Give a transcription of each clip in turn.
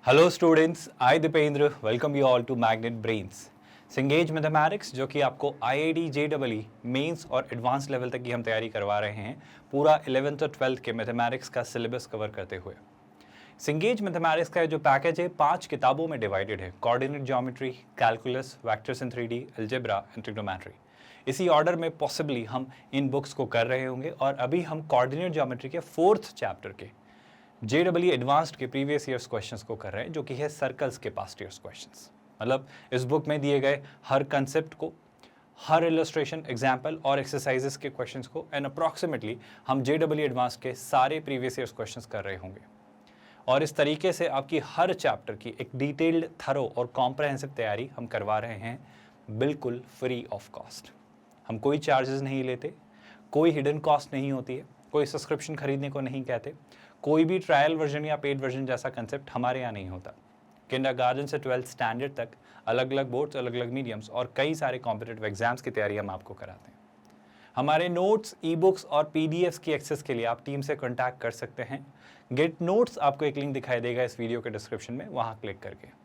Hello students, I Deependra welcome you all to magnet brains. Cengage mathematics जो कि आपको IIT JEE mains और advance level तक की हम तैयारी करवा रहे हैं, पूरा 11th और 12th के मैथमेटिक्स का सिलेबस कवर करते हुए। सिंगेज मैथमेटिक्स का जो पैकेज है 5 किताबों में डिवाइडेड है। Coordinate geometry, calculus, vectors in 3D, algebra and trigonometry. इसी ऑर्डर में पॉसिबली हम इन बुक्स को कर रहे होंगे और अभी हम कोऑर्डिनेट ज्योमेट्री के 4th चैप्टर के जेईई एडवांस्ड के प्रीवियस ईयर्स क्वेश्चंस को कर रहे हैं, जो कि है सर्कल्स के पास्ट ईयर्स क्वेश्चंस। मतलब इस बुक में दिए गए हर कंसेप्ट को, हर इलस्ट्रेशन, एग्जाम्पल और एक्सरसाइजेस के क्वेश्चंस को एंड अप्रॉक्सीमेटली हम जेईई एडवांस्ड के सारे प्रीवियस ईयर्स क्वेश्चंस कर रहे होंगे। और इस तरीके से आपकी हर चैप्टर की एक डिटेल्ड, थरो और कॉम्प्रहेंसिव तैयारी हम करवा रहे हैं, बिल्कुल फ्री ऑफ कॉस्ट। हम कोई चार्जेस नहीं लेते, कोई हिडन कॉस्ट नहीं होती है, कोई सब्सक्रिप्शन खरीदने को नहीं कहते, कोई भी ट्रायल वर्जन या पेड वर्जन जैसा कंसेप्ट हमारे यहाँ नहीं होता। किंडरगार्टन से 12th स्टैंडर्ड तक अलग अलग बोर्ड्स, अलग अलग मीडियम्स और कई सारे कॉम्पिटिटिव एग्जाम्स की तैयारी हम आपको कराते हैं। हमारे नोट्स, ई बुक्स और पीडीएफ्स की एक्सेस के लिए आप टीम से कॉन्टैक्ट कर सकते हैं। गेट नोट्स आपको एक लिंक दिखाई देगा इस वीडियो के डिस्क्रिप्शन में, वहाँ क्लिक करके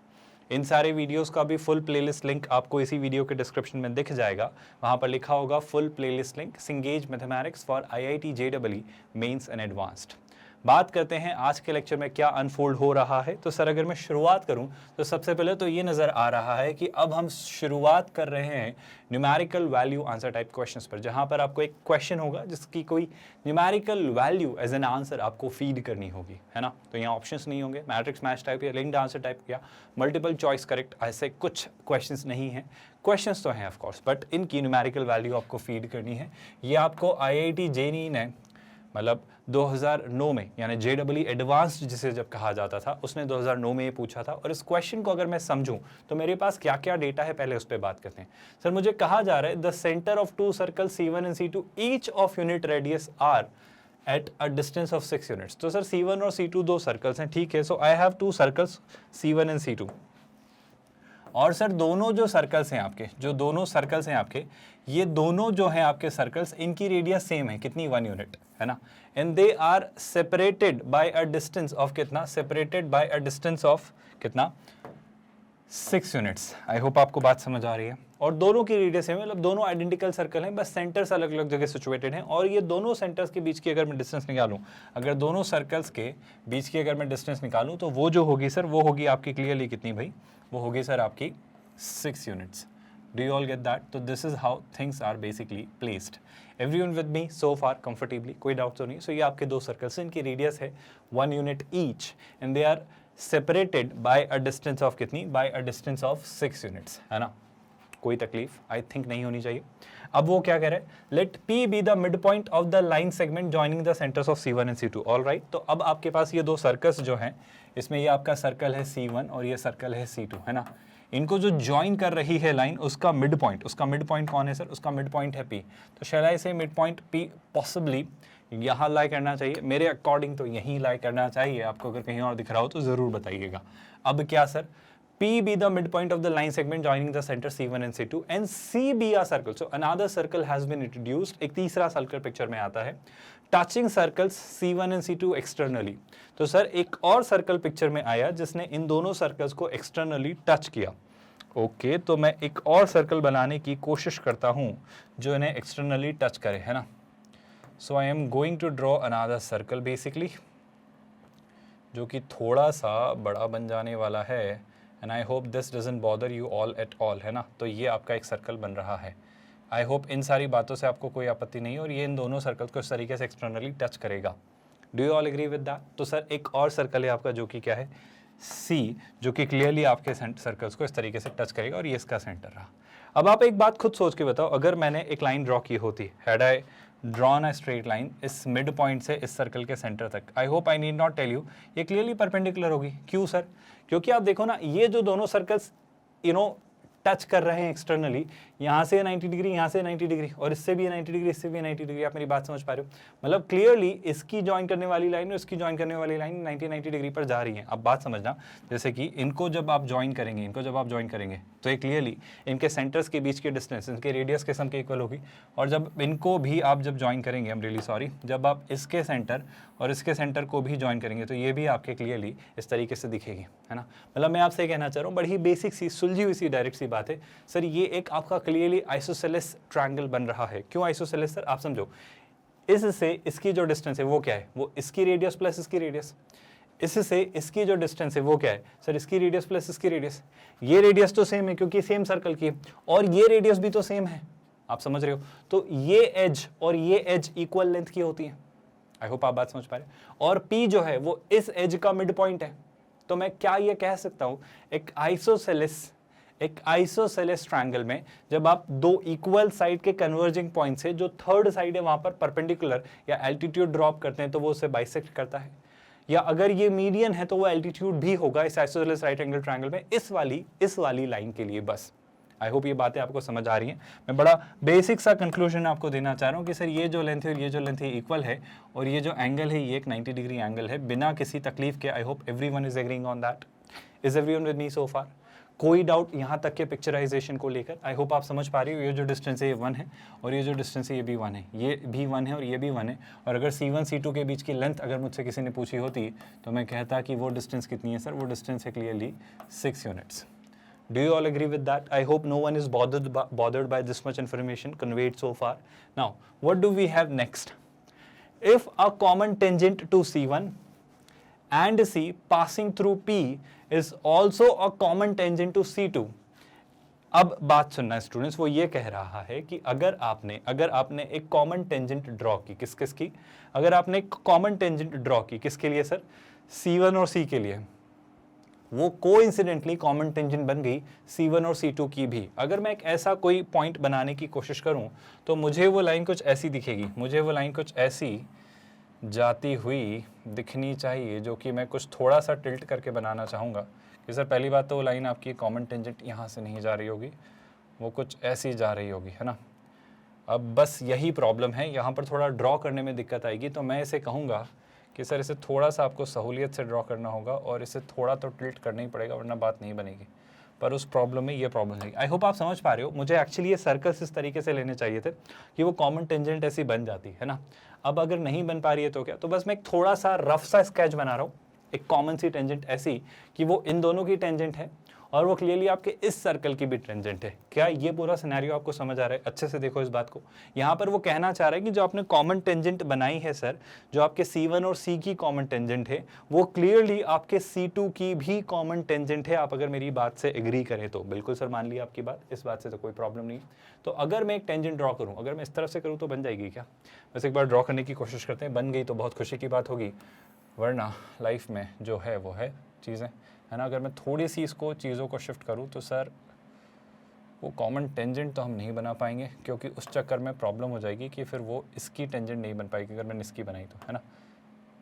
इन सारे वीडियोस का भी फुल प्लेलिस्ट लिंक आपको इसी वीडियो के डिस्क्रिप्शन में दिख जाएगा। वहाँ पर लिखा होगा full playlist link सिंगेज mathematics for IIT JEE mains and advanced. बात करते हैं आज के लेक्चर में क्या अनफोल्ड हो रहा है। तो सर अगर मैं शुरुआत करूं तो सबसे पहले तो ये नज़र आ रहा है कि अब हम शुरुआत कर रहे हैं numerical value answer type questions पर, जहां पर आपको एक क्वेश्चन होगा जिसकी कोई numerical value as an answer आपको फीड करनी होगी, है ना। तो यहाँ ऑप्शंस नहीं होंगे, मैट्रिक्स मैच टाइप या लिंक्ड आंसर टाइप या मल्टीपल चॉइस करेक्ट, ऐसे कुछ क्वेश्चंस नहीं हैं। क्वेश्चंस तो हैं ऑफ कोर्स, बट इनकी न्यूमेरिकल वैल्यू आपको फीड करनी है। ये आपको आईआईटी जेईई ने मतलब 2009 में, यानी जेईई एडवांस्ड जिसे जब कहा जाता था, उसने 2009 में ये पूछा था। और इस क्वेश्चन को अगर मैं समझूं तो मेरे पास क्या क्या डेटा है, पहले उस पर बात करते हैं। सर मुझे कहा जा रहा है the centre of two circle C1 and C2 each of unit radius R at a distance of 6 units. तो सर C1 और C2 दो सर्कल्स हैं, ठीक है। So I have two circles C1 and C2। और सर दोनों जो circles हैं आपके, ये दोनों जो हैं आपके सर्कल्स, इनकी रेडियस सेम है, कितनी, 1 यूनिट, है ना। And they are separated by a distance of कितना, 6 यूनिट्स। आई होप आपको बात समझ आ रही है। और दोनों की रेडियस है, मतलब दोनों आइडेंटिकल सर्कल हैं, बस सेंटर्स अलग अलग जगह सिचुएटेड हैं। और ये दोनों सेंटर्स के बीच की अगर मैं डिस्टेंस निकालूं, अगर दोनों सर्कल्स के बीच की अगर मैं डिस्टेंस निकालूं तो वो जो होगी सर, वो होगी आपकी क्लियरली कितनी भाई, वो होगी सर आपकी 6 units. Do you all get that? तो this is how things are basically placed. Everyone with me so far comfortably? कोई डाउट तो नहीं। सो ये आपके दो सर्कल्स हैं, इनकी रेडियस है 1 unit each and they are separated by a distance of कितनी, by a distance of 6 units, है ना। कोई तकलीफ आई थिंक नहीं होनी चाहिए। अब वो क्या कह रहे हैं, let P be the mid point of the line segment joining the centres of C1 and C2। All right. तो अब आपके पास ये दो सर्कल्स जो हैं, इसमें ये आपका सर्कल है C1 और ये सर्कल है C2, है ना। इनको जो ज्वाइन कर रही है लाइन, उसका मिड पॉइंट कौन है सर, उसका मिड पॉइंट है P। तो शैल आई से मिड पॉइंट P पॉसिबली यहाँ लाई करना चाहिए, मेरे अकॉर्डिंग तो यहीं लाई करना चाहिए। आपको अगर कहीं और दिख रहा हो तो जरूर बताइएगा। अब क्या sir, P be the midpoint of the line segment joining the center C1 and C2 and C be a circle. So another circle has been introduced. एक तीसरा सर्कल पिक्चर में आता है, touching circles C1 and C2 externally. तो sir एक और circle picture में आया जिसने इन दोनों सर्कल्स को एक्सटर्नली टच किया। ओके, तो मैं एक और सर्कल बनाने की कोशिश करता हूं जो इन्हें एक्सटर्नली टच करे, है ना। So I am going to draw another circle basically, जो कि थोड़ा सा बड़ा बन जाने वाला है। And I hope this doesn't bother you all at all, है ना। तो ये आपका एक सर्कल बन रहा है। आई होप इन सारी बातों से आपको कोई आपत्ति नहीं है और ये इन दोनों सर्कल्स को इस तरीके से एक्सटर्नली टच करेगा। Do you all agree with that? तो सर एक और सर्कल है आपका जो कि क्या है, C, जो कि क्लियरली आपके सर्कल्स को इस तरीके से टच करेगा और ये इसका सेंटर रहा। अब आप एक बात खुद सोच के बताओ, अगर मैंने एक लाइन ड्रॉ की होती, had I drawn a straight line इस मिड पॉइंट से इस सर्कल के सेंटर तक, I hope I need not tell you, ये क्लियरली परपेंडिकुलर होगी। क्यों सर? क्योंकि आप देखो ना, ये जो दोनों सर्कल्स टच कर रहे हैं एक्सटर्नली, यहाँ से 90 डिग्री, यहाँ से 90 डिग्री, और इससे भी 90 डिग्री, इससे भी 90 डिग्री। आप मेरी बात समझ पा रहे हो? मतलब क्लियरली इसकी ज्वाइन करने वाली लाइन और इसकी ज्वाइन करने वाली लाइन 90 डिग्री पर जा रही है। अब बात समझना, जैसे कि इनको जब आप ज्वाइन करेंगे, तो ये क्लियरली इनके सेंटर्स के बीच की डिस्टेंस, इनके रेडियस के सम के इक्वल होगी। और जब इनको भी आप जब ज्वाइन करेंगे, आई एम रियली सॉरी, जब आप इसके सेंटर और इसके सेंटर को भी ज्वाइन करेंगे तो ये भी आपके क्लियरली इस तरीके से दिखेगी, है ना। मतलब मैं आपसे कहना चाह रहा हूँ, बड़ी बेसिक सी, सुलझी हुई सी, डायरेक्ट सी बात है सर। ये एक आपका क्लियरली आइसोसेलेस ट्रायंगल बन रहा है। क्यों आइसोसेलेस सर? आप समझो, इससे इसकी जो डिस्टेंस है वो क्या है? वो इसकी रेडियस प्लस इसकी रेडियस। इससे इसकी जो डिस्टेंस है वो क्या है सर? इसकी रेडियस प्लस इसकी रेडियस। ये रेडियस तो सेम है क्योंकि सेम सर्कल की है, और ये रेडियस भी तो सेम है, आप समझ रहे हो। तो ये एज और ये एज इक्वल लेंथ की होती है। आई होप आप बात समझ पा रहे हैं। और P जो है वो इस एज का मिड पॉइंट है। तो मैं क्या ये कह सकता हूं, एक आइसोसेलेस ट्रायंगल में जब आप दो इक्वल साइड के कन्वर्जिंग पॉइंट से जो थर्ड साइड है वहां पर परपेंडिकुलर या एल्टीट्यूड ड्रॉप करते हैं तो वो उसे बाइसेक्ट करता है। या अगर ये मीडियन है तो वो एल्टीट्यूड भी होगा इस आइसोसेलेस राइट एंगल ट्रायंगल में, इस वाली लाइन के लिए। बस आई होप ये बातें आपको समझ आ रही हैं। मैं बड़ा बेसिक सा कंक्लूजन आपको देना चाह रहा हूँ कि सर ये जो लेंथ है और ये जो लेंथ है इक्वल है, और ये जो एंगल है ये एक 90 डिग्री एंगल है बिना किसी तकलीफ के। I hope everyone is agreeing on that. Is everyone with me so far? कोई डाउट यहाँ तक के पिक्चराइजेशन को लेकर? आई होप आप समझ पा रही हो। ये जो डिस्टेंस है ये 1 है, और ये जो डिस्टेंस है ये भी 1 है, ये भी 1 है और ये भी 1 है। और अगर C1 C2 के बीच की लेंथ अगर मुझसे किसी ने पूछी होती तो मैं कहता कि वो डिस्टेंस कितनी है सर? वो डिस्टेंस है clearly 6 units. Do you all agree with that? I hope no one is bothered by this much information conveyed so far. Now, what do we have next? If a common tangent to C1 and C passing through P is also a common tangent to C2. अब बात सुनना students, वो ये कह रहा है कि अगर आपने एक कॉमन टेंजेंट ड्रॉ की, किसकी? अगर आपने एक कॉमन टेंजेंट ड्रॉ की, किसके लिए सर? C1 और C के लिए। वो कोइंसिडेंटली कॉमन टेंजेंट बन गई C1 और C2 की भी। अगर मैं एक ऐसा कोई पॉइंट बनाने की कोशिश करूं तो मुझे वो लाइन कुछ ऐसी दिखेगी, मुझे वो लाइन कुछ ऐसी जाती हुई दिखनी चाहिए, जो कि मैं कुछ थोड़ा सा टिल्ट करके बनाना चाहूँगा कि सर पहली बात तो वो लाइन आपकी कॉमन टेंजेंट यहाँ से नहीं जा रही होगी, वो कुछ ऐसी जा रही होगी, है ना। अब बस यही प्रॉब्लम है, यहाँ पर थोड़ा ड्रॉ करने में दिक्कत आएगी। तो मैं इसे कहूँगा कि सर इसे थोड़ा सा आपको सहूलियत से ड्रॉ करना होगा और इसे थोड़ा तो टिल्ट करना ही पड़ेगा, वरना बात नहीं बनेगी। पर उस प्रॉब्लम में ये प्रॉब्लम है। आई होप आप समझ पा रहे हो। मुझे एक्चुअली ये सर्कल्स इस तरीके से लेने चाहिए थे कि वो कॉमन टेंजेंट ऐसी बन जाती है ना। अब अगर नहीं बन पा रही है तो क्या? तो बस मैं एक थोड़ा सा रफ सा स्केच बना रहा हूँ, एक कॉमन सी टेंजेंट ऐसी कि वो इन दोनों की टेंजेंट है और वो क्लियरली आपके इस सर्कल की भी टेंजेंट है। क्या ये पूरा सिनेरियो आपको समझ आ रहा है? अच्छे से देखो इस बात को। यहाँ पर वो कहना चाह रहा है कि जो आपने कॉमन टेंजेंट बनाई है सर, जो आपके C1 और C की कॉमन टेंजेंट है, वो क्लियरली आपके C2 की भी कॉमन टेंजेंट है। आप अगर मेरी बात से एग्री करें तो बिल्कुल सर, मान लिया आपकी बात, इस बात से तो कोई प्रॉब्लम नहीं। तो अगर मैं एक टेंजेंट ड्रॉ करूँ, अगर मैं इस तरफ से करूँ तो बन जाएगी क्या? बस एक बार ड्रॉ करने की कोशिश करते हैं। बन गई तो बहुत खुशी की बात होगी, वरना लाइफ में जो है वो है चीज़ें, है ना। अगर मैं थोड़ी सी इसको चीज़ों को शिफ्ट करूँ तो सर वो कॉमन टेंजेंट तो हम नहीं बना पाएंगे, क्योंकि उस चक्कर में प्रॉब्लम हो जाएगी कि फिर वो इसकी टेंजेंट नहीं बन पाएगी अगर मैंने इसकी बनाई तो, है ना।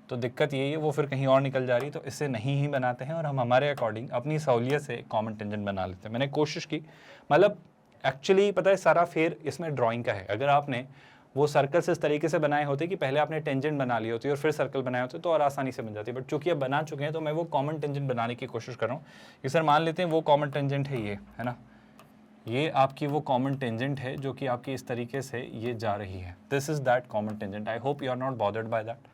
तो दिक्कत यही है, वो फिर कहीं और निकल जा रही, तो इसे नहीं ही बनाते हैं और हम हमारे अकॉर्डिंग अपनी सहूलियत से कॉमन टेंजेंट बना लेते हैं। मैंने कोशिश की, मतलब एक्चुअली पता है सारा फेर इसमें ड्राइंग का है। अगर आपने वो सर्कल्स इस तरीके से बनाए होते कि पहले आपने टेंजेंट बना ली होती और फिर सर्कल बनाए होते तो और आसानी से बन जाती। बट चूंकि अब बना चुके हैं तो मैं वो कॉमन टेंजेंट बनाने की कोशिश कर रहा हूँ कि सर मान लेते हैं वो कॉमन टेंजेंट है ये, है ना, ये आपकी वो कॉमन टेंजेंट है जो कि आपकी इस तरीके से ये जा रही है। This is that common tangent. I hope you are not bothered by that.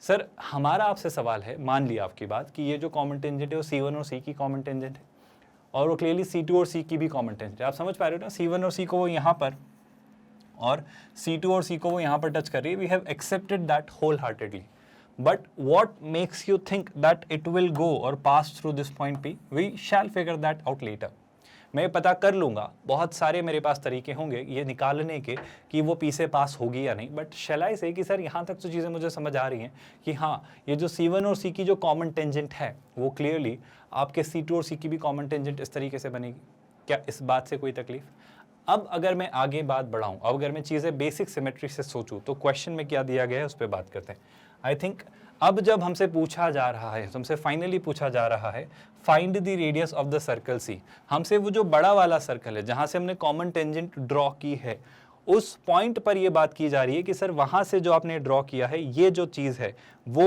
Sir हमारा आपसे सवाल है, मान लिया आपकी बात कि ये जो कॉमन टेंजेंट है वो C1 और C की कॉमन टेंजेंट है और वो क्लियरली C2 और C की भी कॉमन टेंजेंट है। आप समझ पा रहे हो ना, C1 और C को वो यहाँ पर और C2 और C को वो यहाँ पर टच कर रही है। We have accepted that wholeheartedly, but what makes you think that it will go और pass through this point P? We shall figure that out later. मैं पता कर लूँगा, बहुत सारे मेरे पास तरीके होंगे ये निकालने के कि वो P से पास होगी या नहीं। बट शैल आई से कि सर यहाँ तक तो चीज़ें मुझे समझ आ रही हैं कि हाँ, ये जो C1 और C की जो कॉमन टेंजेंट है वो क्लियरली आपके C2 और C की भी कॉमन टेंजेंट इस तरीके से बनेगी। क्या इस बात से कोई तकलीफ? अब अगर मैं आगे बात बढ़ाऊं, अब अगर मैं चीज़ें बेसिक सिमेट्री से सोचूं तो क्वेश्चन में क्या दिया गया है उस पर बात करते हैं। आई थिंक अब जब हमसे पूछा जा रहा है, हमसे फाइनली पूछा जा रहा है find the radius of the circle C, हमसे वो जो बड़ा वाला सर्कल है जहां से हमने कॉमन टेंजेंट ड्रॉ की है उस पॉइंट पर ये बात की जा रही है कि सर वहां से जो आपने ड्रॉ किया है ये जो चीज है वो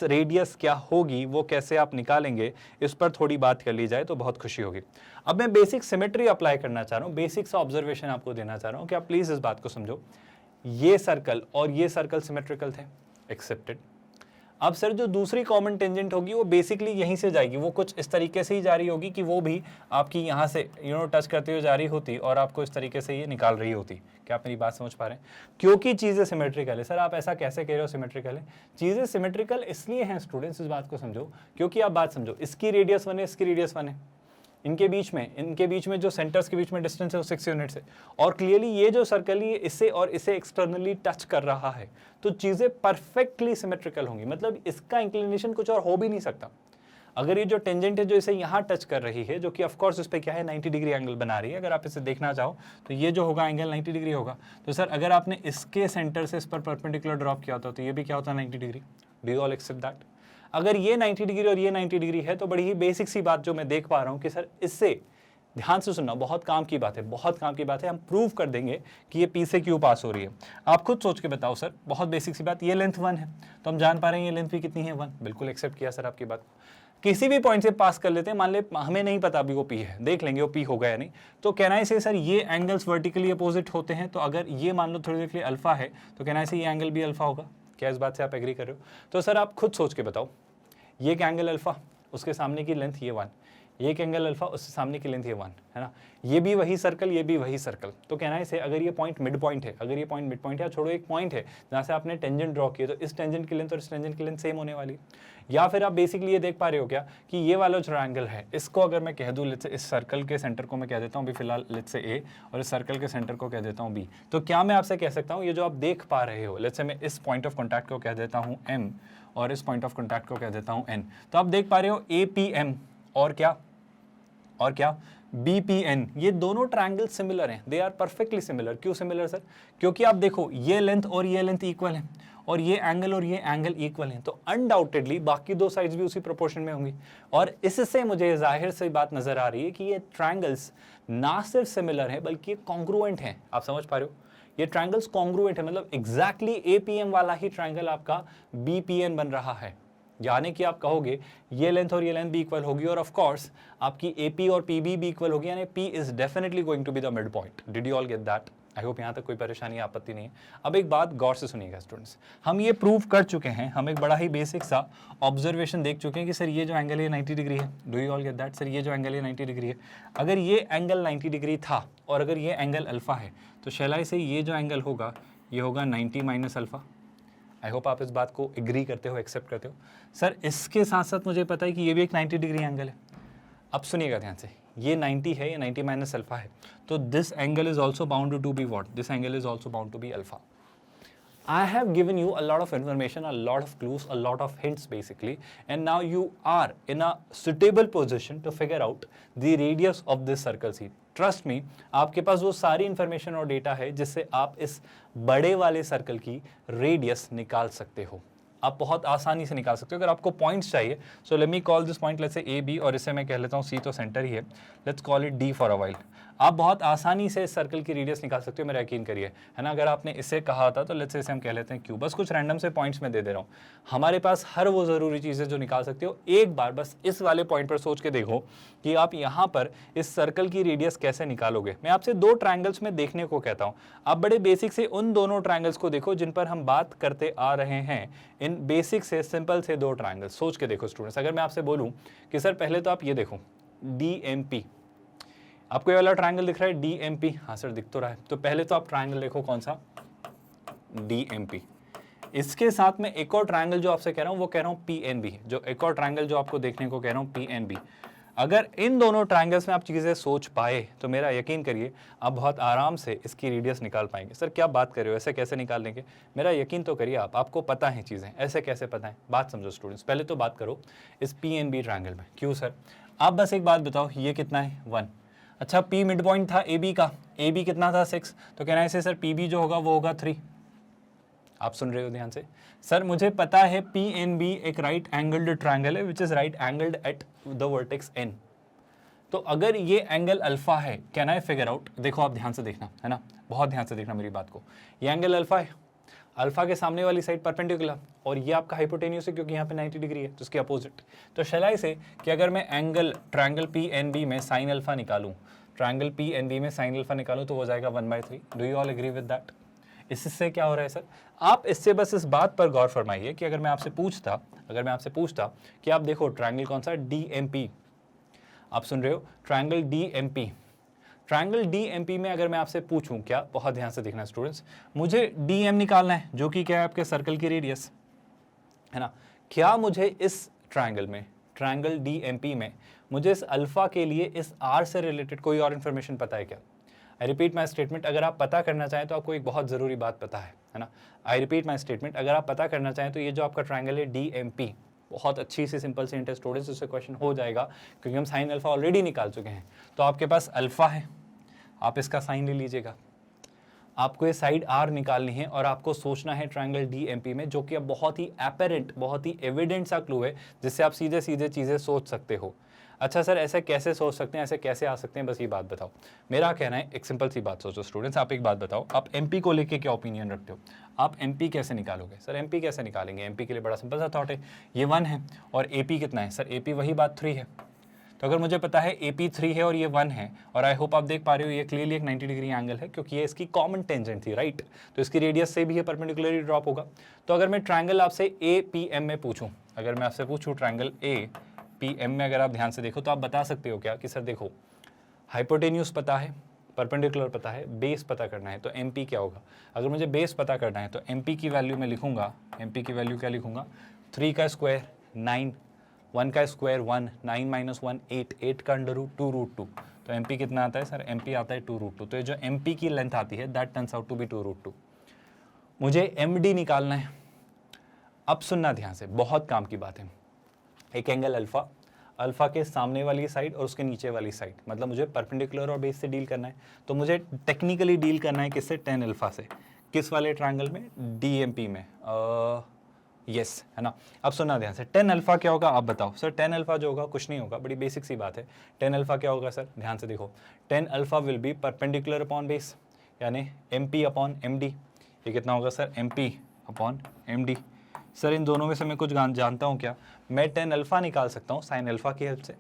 रेडियस क्या होगी, वो कैसे आप निकालेंगे, इस पर थोड़ी बात कर ली जाए तो बहुत खुशी होगी। अब मैं बेसिक सिमेट्री अप्लाई करना चाह रहा हूँ, बेसिक सा ऑब्जर्वेशन आपको देना चाह रहा हूँ कि आप प्लीज इस बात को समझो। ये सर्कल और ये सर्कल सिमेट्रिकल थे, एक्सेप्टेड। अब सर जो दूसरी कॉमन टेंजेंट होगी वो बेसिकली यहीं से जाएगी, वो कुछ इस तरीके से ही जा रही होगी कि वो भी आपकी यहाँ से टच करते हुए जा रही होती और आपको इस तरीके से ये निकाल रही होती। क्या आप मेरी बात समझ पा रहे हैं? क्योंकि चीज़ें सिमेट्रिकल है। सर आप ऐसा कैसे कह रहे हो सिमेट्रिकल है? चीज़ें सिमेट्रिकल इसलिए हैं स्टूडेंट्स, इस बात को समझो, क्योंकि आप बात समझो, इसकी रेडियस 1 है, इसकी रेडियस 1 है, इनके बीच में जो सेंटर्स के बीच में डिस्टेंस है वो 6 यूनिट्स है, और क्लियरली ये जो सर्कल है इसे और इसे एक्सटर्नली टच कर रहा है, तो चीज़ें परफेक्टली सिमेट्रिकल होंगी। मतलब इसका इंक्लिनेशन कुछ और हो भी नहीं सकता। अगर ये जो टेंजेंट है जो इसे यहाँ टच कर रही है, जो कि ऑफ कोर्स इस पे क्या है 90 डिग्री एंगल बना रही है, अगर आप इसे देखना चाहो तो ये जो होगा एंगल 90 डिग्री होगा। तो सर अगर आपने इसके सेंटर से इस पर परपेंडिकुलर ड्रॉप किया होता तो ये भी क्या होता 90 degree. Do you all except that? अगर ये 90 डिग्री और ये 90 डिग्री है तो बड़ी ही बेसिक सी बात जो मैं देख पा रहा हूँ कि सर इससे, ध्यान से सुनना, बहुत काम की बात है, बहुत काम की बात है, हम प्रूव कर देंगे कि ये पी से क्यू पास हो रही है। आप खुद सोच के बताओ सर, बहुत बेसिक सी बात, ये लेंथ 1 है तो हम जान पा रहे हैं ये लेंथ भी कितनी है 1। बिल्कुल एक्सेप्ट किया सर आपकी बात को। किसी भी पॉइंट से पास कर लेते हैं, मान ले हमें नहीं पता अभी वो पी है, देख लेंगे वो पी होगा या नहीं, तो कहना है से सर ये एंगल्स वर्टिकली अपोजिट होते हैं, तो अगर ये मान लो थोड़ी देर के लिए अल्फा है तो कहना है से ये एंगल भी अल्फा होगा। क्या इस बात से आप एग्री कर रहे हो? तो सर आप खुद सोच के बताओ, ये एक एंगल अल्फा, उसके सामने की लेंथ ये 1, ये एक एंगल अल्फा, उससे सामने की लेंथ ये 1 है ना, ये भी वही सर्कल, ये भी वही सर्कल, तो कहना है इसे अगर ये पॉइंट मिड पॉइंट है, अगर ये पॉइंट मिड पॉइंट है, छोड़ो एक पॉइंट है जहाँ से आपने टेंजेंट ड्रॉ किया, तो इस टेंजेंट की लेंथ और इस टेंजेंट की लेंथ सेम होने वाली। या फिर आप बेसिकली ये देख पा रहे हो क्या कि ये वाला जो एंगल है इसको अगर मैं कह दूँ, लेट्स से इस सर्कल के सेंटर को मैं कह देता हूँ अभी फिलहाल लेट्स से ए, और इस सर्कल के सेंटर को कह देता हूँ बी, तो क्या मैं आपसे कह सकता हूँ ये जो आप देख पा रहे हो, लेट्स से मैं इस पॉइंट ऑफ कॉन्टैक्ट को कह देता हूँ एम और इस पॉइंट ऑफ कॉन्टैक्ट को कह देता हूँ एन, तो आप देख पा रहे हो ए पी एम और क्या BPN, ये दोनों ट्रायंगल सिमिलर हैं, दे आर परफेक्टली सिमिलर। क्यों सिमिलर सर? क्योंकि आप देखो ये लेंथ और ये लेंथ इक्वल है और ये एंगल इक्वल हैं, तो अनडाउटेडली बाकी दो साइड्स भी उसी प्रोपोर्शन में होंगी। और इससे मुझे जाहिर सी बात नजर आ रही है कि ये ट्रायंगल्स ना सिर्फ सिमिलर हैं बल्कि कॉन्ग्रुएंट हैं। आप समझ पा रहे हो? ये ट्रायंगल्स कॉन्ग्रुएंट है, मतलब एग्जैक्टली APM वाला ही ट्रायंगल आपका BPN बन रहा है, यानी कि आप कहोगे ये लेंथ और ये लेंथ भी इक्वल होगी और ऑफ कोर्स आपकी AP और PB भी इक्वल होगी, यानी P is definitely going to be the mid point. Did you all get that? I hope यहाँ तक कोई परेशानी आपत्ति नहीं है। अब एक बात गौर से सुनिएगा स्टूडेंट्स, हम ये प्रूव कर चुके हैं, हम एक बड़ा ही बेसिक सा ऑब्जर्वेशन देख चुके हैं कि सर ये जो एंगल है 90 डिग्री है। Do you all get that? Sir ये जो एंगल है 90 डिग्री है, अगर ये एंगल 90 डिग्री था और अगर ये एंगल अल्फा है तो शैलाई से ये जो एंगल होगा ये होगा 90 माइनस अल्फा। आई होप आप इस बात को एग्री करते हो, एक्सेप्ट करते हो। सर इसके साथ साथ मुझे पता है कि ये भी एक 90 डिग्री एंगल है। अब सुनिएगा ध्यान से, ये 90 है, ये 90 माइनस अल्फा है, तो this angle is also bound to be what? This angle is also bound to be alpha. I have given you a lot of information, a lot of clues, a lot of hints basically, and now you are in a suitable position to figure out the radius of this circle C. Trust me, आपके पास वो सारी information और data है जिससे आप इस बड़े वाले सर्कल की रेडियस निकाल सकते हो। आप बहुत आसानी से निकाल सकते हो। अगर आपको पॉइंट्स चाहिए, so let me call this point let's say A B, और इसे मैं कह लेता हूँ सी, तो सेंटर ही है, let's call it D for a while. आप बहुत आसानी से इस सर्कल की रेडियस निकाल सकते हो, मेरा यकीन करिए, है ना। अगर आपने इसे कहा था तो लेट्स से इसे हम कह लेते हैं क्यू। बस कुछ रैंडम से पॉइंट्स में दे रहा हूँ, हमारे पास हर वो ज़रूरी चीज़ें जो निकाल सकते हो। एक बार बस इस वाले पॉइंट पर सोच के देखो कि आप यहाँ पर इस सर्कल की रेडियस कैसे निकालोगे। मैं आपसे दो ट्रायंगल्स में देखने को कहता हूँ, आप बड़े बेसिक से उन दोनों ट्रायंगल्स को देखो जिन पर हम बात करते आ रहे हैं। इन बेसिक से सिंपल से दो ट्रायंगल्स सोच के देखो स्टूडेंट्स। अगर मैं आपसे बोलूँ कि सर पहले तो आप ये देखो DMP, आपको ये वाला ट्रायंगल दिख रहा है DMP? हाँ सर दिख तो रहा है। तो पहले तो आप ट्रायंगल देखो कौन सा, DMP। इसके साथ में एक और ट्रायंगल जो आपसे कह रहा हूँ वो कह रहा हूँ PNB, जो एक और ट्रायंगल जो आपको देखने को कह रहा हूँ PNB। अगर इन दोनों ट्रायंगल्स में आप चीज़ें सोच पाए तो मेरा यकीन करिए आप बहुत आराम से इसकी रेडियस निकाल पाएंगे। सर क्या बात कर रहे हो, ऐसे कैसे निकाल लेंगे? मेरा यकीन तो करिए, आपको पता है चीज़ें, ऐसे कैसे पता है? बात समझो स्टूडेंट्स, पहले तो बात करो इस PNB ट्रायंगल में। क्यों सर? आप बस एक बात बताओ, ये कितना है 1। अच्छा P मिड पॉइंट था AB का, AB कितना था 6, तो कहना है इसे सर PB जो होगा वो होगा 3। आप सुन रहे हो ध्यान से? सर मुझे पता है PNB एक राइट एंगल्ड ट्रायंगल है which is right angled at the vertex N। तो अगर ये एंगल अल्फा है, कैन आई फिगर आउट? देखो आप ध्यान से देखना, है ना, बहुत ध्यान से देखना मेरी बात को। ये एंगल अल्फा है, अल्फा के सामने वाली साइड परपेंडिकुलर, और ये आपका हाइपोटेन्यूस है क्योंकि यहाँ पे 90 डिग्री है, तो उसके अपोजिट। तो शैलाई से कि अगर मैं एंगल ट्रायंगल PNB में साइन अल्फा निकालूं, ट्रायंगल PNB में साइन अल्फा निकालूं, तो हो जाएगा 1/3। Do you all agree with that? इससे क्या हो रहा है सर? आप इससे बस इस बात पर गौर फरमाइए कि अगर मैं आपसे पूछता कि आप देखो ट्रायंगल कौन सा, DMP, आप सुन रहे हो, ट्रायंगल DMP, ट्रायंगल DMP में अगर मैं आपसे पूछूं, क्या, बहुत ध्यान से देखना स्टूडेंट्स, मुझे DM निकालना है जो कि क्या है आपके सर्कल की रेडियस, है ना। क्या मुझे इस ट्रायंगल में, ट्रायंगल DMP में, मुझे इस अल्फा के लिए इस R से रिलेटेड कोई और इन्फॉर्मेशन पता है क्या? आई रिपीट माई स्टेटमेंट, अगर आप पता करना चाहें तो आपको एक बहुत ज़रूरी बात पता है ना। आई रिपीट माई स्टेटमेंट, अगर आप पता करना चाहें तो ये जो आपका ट्रायंगल है DMP, बहुत अच्छी सी सिंपल सी इंटर स्टूडेंट्स, उससे क्वेश्चन हो जाएगा क्योंकि हम साइन अल्फा ऑलरेडी निकाल चुके हैं। तो आपके पास अल्फा है, आप इसका साइन ले लीजिएगा, आपको ये साइड R निकालनी है और आपको सोचना है ट्रायंगल DMP में, जो कि अब बहुत ही एपेरेंट, बहुत ही एविडेंट सा क्लू है जिससे आप सीधे सीधे चीज़ें सोच सकते हो। अच्छा सर ऐसे कैसे सोच सकते हैं, ऐसे कैसे आ सकते हैं, बस ये बात बताओ। मेरा कहना है एक सिंपल सी बात सोचो स्टूडेंट्स, आप एक बात बताओ, आप MP को लेके क्या ओपिनियन रखते हो? आप MP कैसे निकालोगे? सर MP कैसे निकालेंगे? MP के लिए बड़ा सिंपल सा थॉट है, ये 1 है और AP कितना है? सर AP वही बात 3 है। तो अगर मुझे पता है AP 3 है और ये 1 है, और आई होप आप देख पा रहे हो ये क्लियरली एक 90 डिग्री एंगल है क्योंकि ये इसकी कॉमन टेंजेंट थी, राइट। तो इसकी रेडियस से भी ये परपेंडिकुलरली ड्रॉप होगा। तो अगर मैं ट्रायंगल आपसे APM में पूछूं, अगर मैं आपसे पूछूं ट्रायंगल APM में, अगर आप ध्यान से देखो तो आप बता सकते हो क्या कि सर देखो हाइपोटेन्यूज पता है, परपेंडिकुलर पता है, बेस पता करना है, तो MP क्या होगा? अगर मुझे बेस पता करना है तो MP की वैल्यू मैं लिखूंगा, MP की वैल्यू क्या लिखूंगा? 3 का स्क्वायर 9, 1 का स्क्वायर 1, 9 - 1 8, 8 का अंडर रूट 2√2। तो MP कितना आता है सर? MP आता है 2√2। तो ये जो MP की लेंथ आती है that turns out to be 2√2। मुझे MD निकालना है। अब सुनना ध्यान से, बहुत काम की बात है। एक एंगल अल्फा, अल्फा के सामने वाली साइड और उसके नीचे वाली साइड, मतलब मुझे परपेंडिकुलर और बेस से डील करना है। तो मुझे टेक्निकली डील करना है किससे? tan अल्फा से। किस वाले ट्रायंगल में? DMP में। यस, है ना। अब सुनना ध्यान से, tan अल्फा क्या होगा आप बताओ? सर tan अल्फा जो होगा कुछ नहीं होगा, बड़ी बेसिक सी बात है। tan अल्फा क्या होगा सर? ध्यान से देखो, tan alpha will be perpendicular upon base, यानी MP अपॉन MD। ये कितना होगा सर? MP upon MD। सर इन दोनों में से मैं कुछ जानता हूँ क्या? मैं tan अल्फा निकाल सकता हूँ साइन अल्फा की हेल्प से,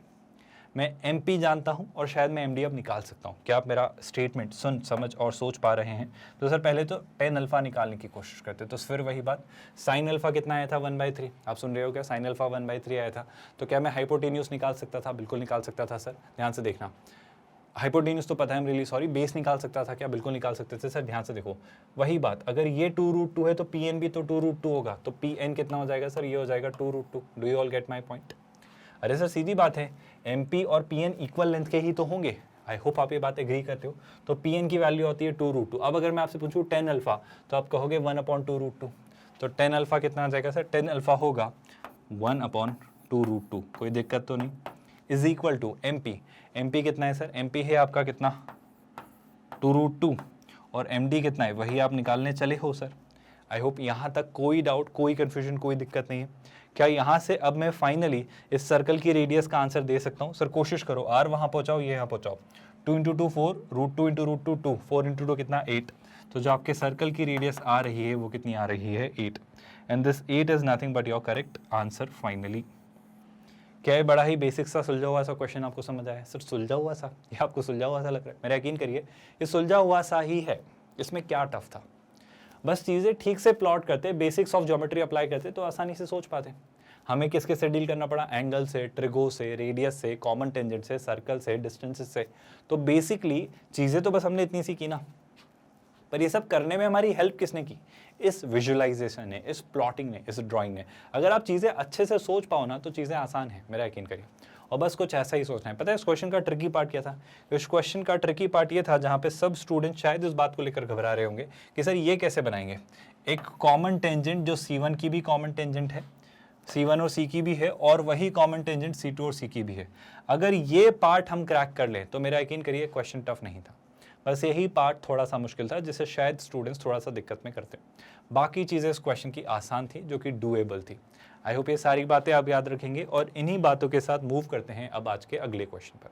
मैं MP जानता हूँ और शायद मैं MD अब निकाल सकता हूँ। क्या आप मेरा स्टेटमेंट सुन, समझ और सोच पा रहे हैं? तो सर पहले तो tan अल्फा निकालने की कोशिश करते, तो फिर वही बात, साइन अल्फा कितना आया था? 1/3। आप सुन रहे हो क्या? साइन अल्फा 1/3 आया था। तो क्या मैं हाइपोटेन्यूस निकाल सकता था? बिल्कुल निकाल सकता था सर। ध्यान से देखना, हाइपोटेन्यूस तो पता है, रियली सॉरी, बेस निकाल सकता था क्या? बिल्कुल निकाल सकते थे सर। ध्यान से देखो वही बात, अगर ये 2√2 है तो PN भी तो 2√2 होगा, तो PN कितना हो जाएगा सर? ये हो जाएगा 2√2। Do you all get my point? अरे सर सीधी बात है, MP और PN इक्वल लेंथ के ही तो होंगे। आई होप आप ये बात एग्री करते हो। तो PN की वैल्यू होती है 2√2। अब अगर मैं आपसे पूछूं tan अल्फा, तो आप कहोगे 1/2√2। तो tan अल्फा कितना आ जाएगा सर? tan अल्फा होगा 1/2√2, कोई दिक्कत तो नहीं, is equal to MP। MP कितना है सर? MP है आपका कितना? 2√2। और MD कितना है? वही आप निकालने चले हो सर। आई होप यहाँ तक कोई डाउट, कोई कन्फ्यूजन, कोई दिक्कत नहीं है। क्या यहाँ से अब मैं फाइनली इस सर्कल की रेडियस का आंसर दे सकता हूँ? सर कोशिश करो, R वहाँ पहुँचाओ, ये यहाँ पहुँचाओ। 2 × 2 4, √2 × √2 2, 4 × 2 कितना? 8। तो जो आपके सर्कल की रेडियस आ रही है वो कितनी आ रही है? 8। And this 8 is nothing but your correct answer finally. क्या ये बड़ा ही बेसिक सा सुलझा हुआ सा क्वेश्चन आपको समझ आया? सर सुलझा हुआ सा, ये आपको सुलझा हुआ सा लग रहा है? मेरा यकीन करिए ये सुलझा हुआ सा ही है, इसमें क्या टफ था? बस चीज़ें ठीक से प्लॉट करते, बेसिक्स ऑफ ज्योमेट्री अप्लाई करते तो आसानी से सोच पाते। हमें किसके से डील करना पड़ा? एंगल से, ट्रिगो से, रेडियस से, कॉमन टेंजेंट से, सर्कल से, डिस्टेंसेस से। तो बेसिकली चीज़ें तो बस हमने इतनी सी की ना, पर ये सब करने में हमारी हेल्प किसने की? इस विजुअलाइजेशन ने, इस प्लॉटिंग ने, इस ड्राइंग ने। अगर आप चीज़ें अच्छे से सोच पाओ ना तो चीज़ें आसान हैं, मेरा यकीन करिए। और बस कुछ ऐसा ही सोचना है। पता है इस क्वेश्चन का ट्रिकी पार्ट क्या था? इस क्वेश्चन का ट्रिकी पार्ट ये था जहाँ पे सब स्टूडेंट शायद इस बात को लेकर घबरा रहे होंगे कि सर ये कैसे बनाएंगे? एक कॉमन टेंजेंट जो C1 की भी कॉमन टेंजेंट है, C1 और C की भी है, और वही कॉमन टेंजेंट C2 और C की भी है। अगर ये पार्ट हम क्रैक कर ले तो मेरा यकीन करिए क्वेश्चन टफ नहीं था। बस यही पार्ट थोड़ा सा मुश्किल था जिसे शायद स्टूडेंट्स थोड़ा सा दिक्कत में करते। बाकी चीज़ें इस क्वेश्चन की आसान थी जो कि डूएबल थी। आई होप ये सारी बातें आप याद रखेंगे और इन्हीं बातों के साथ मूव करते हैं अब आज के अगले क्वेश्चन पर।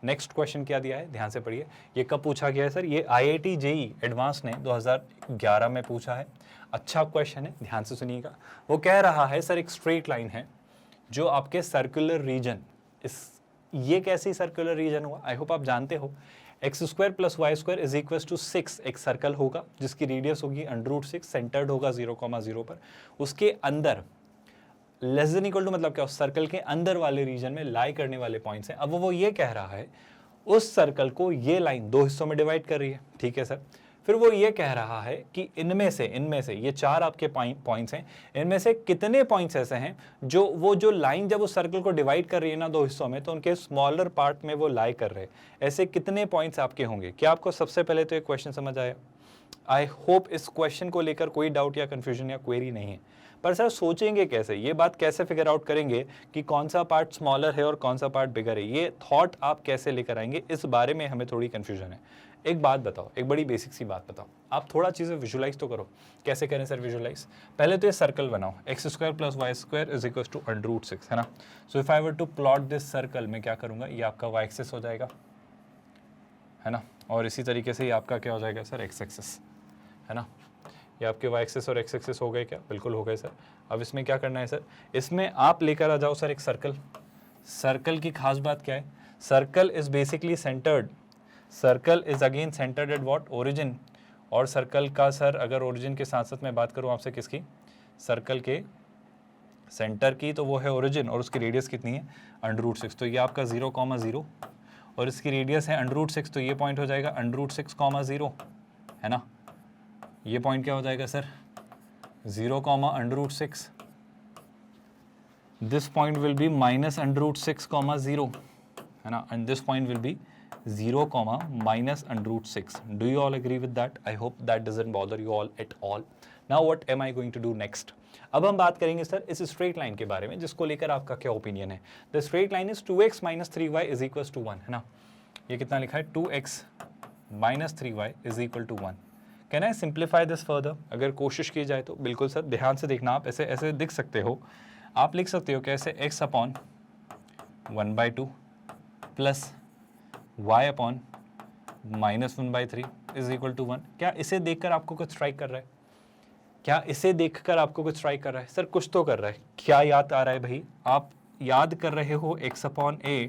नेक्स्ट क्वेश्चन क्या दिया है, ध्यान से पढ़िए। ये कब पूछा गया है सर? ये IIT JEE एडवांस ने 2011 में पूछा है। अच्छा क्वेश्चन है, ध्यान से सुनिएगा। वो कह रहा है सर एक स्ट्रेट लाइन है जो आपके सर्कुलर रीजन, ये कैसी सर्कुलर रीजन हुआ? आई होप आप जानते हो। x² + y² is equal to 6 एक सर्कल होगा जिसकी रेडियस होगी √6, सेंटर्ड होगा 0,0 पर। उसके अंदर लेस देन इक्वल टू मतलब क्या, उस सर्कल के अंदर वाले रीजन में लाई करने वाले पॉइंट्स हैं। अब वो ये कह रहा है उस सर्कल को ये लाइन 2 हिस्सों में डिवाइड कर रही है, ठीक है सर। फिर वो ये कह रहा है कि इनमें से ये 4 आपके पॉइंट्स हैं, इनमें से कितने पॉइंट्स ऐसे हैं जो लाइन जब उस सर्कल को डिवाइड कर रही है ना 2 हिस्सों में, तो उनके स्मॉलर पार्ट में वो लाई कर रहे हैं। ऐसे कितने पॉइंट्स आपके होंगे? क्या आपको सबसे पहले तो एक क्वेश्चन समझ आया? आई होप इस क्वेश्चन को लेकर कोई डाउट या कंफ्यूजन या क्वेरी नहीं है। पर सर सोचेंगे कैसे, ये बात कैसे फिगर आउट करेंगे कि कौन सा पार्ट स्मॉलर है और कौन सा पार्ट बिगर है? ये थॉट आप कैसे लेकर आएंगे, इस बारे में हमें थोड़ी कंफ्यूजन है। एक बात बताओ, एक बड़ी बेसिक सी बात बताओ, आप थोड़ा चीज़ें विजुलाइज तो करो। कैसे करें सर विजुलाइज? पहले तो ये सर्कल बनाओ, x² + y² is equal to √6, है ना। So if I were to plot this circle, मैं क्या करूँगा, ये आपका y एक्सिस हो जाएगा, है ना, और इसी तरीके से ये आपका क्या हो जाएगा सर, x एक्सिस, है ना। ये आपके y एक्सिस और x एक्सिस हो गए क्या? बिल्कुल हो गए सर। अब इसमें क्या करना है सर, इसमें आप लेकर आ जाओ सर एक सर्कल। सर्कल की खास बात क्या है? Circle is basically centred, circle is again centred at what, origin. और सर्कल का सर अगर ओरिजिन के साथ साथ मैं बात करूं आपसे किसकी, सर्कल के सेंटर की, तो वो है ओरिजिन और उसकी रेडियस कितनी है, √6। तो ये आपका 0,0 और इसकी रेडियस है √6, तो ये पॉइंट हो जाएगा √6,0, है ना। ये पॉइंट क्या हो जाएगा sir, 0,√6। This point will be -√6,0, है ना, and this point will be 0, -√6. Do you all agree with that? I hope that doesn't bother you all at all. Now what am I going to do next? अब हम बात करेंगे sir इस straight line के बारे में जिसको लेकर आपका क्या ओपिनियन है। The straight line is 2x - 3y is equal to 1, है ना। ये कितना लिखा है, 2x - 3y is equal to 1। Can I simplify this further? अगर कोशिश की जाए तो बिल्कुल सर, ध्यान से देखना, आप ऐसे ऐसे दिख सकते हो, आप लिख सकते हो कैसे, x/1/2 plus y/-1/3 is equal to 1। क्या इसे देखकर आपको कुछ स्ट्राइक कर रहा है? क्या इसे देखकर आपको कुछ स्ट्राइक कर रहा है? सर कुछ तो कर रहा है। क्या याद आ रहा है भाई? आप याद कर रहे हो x/a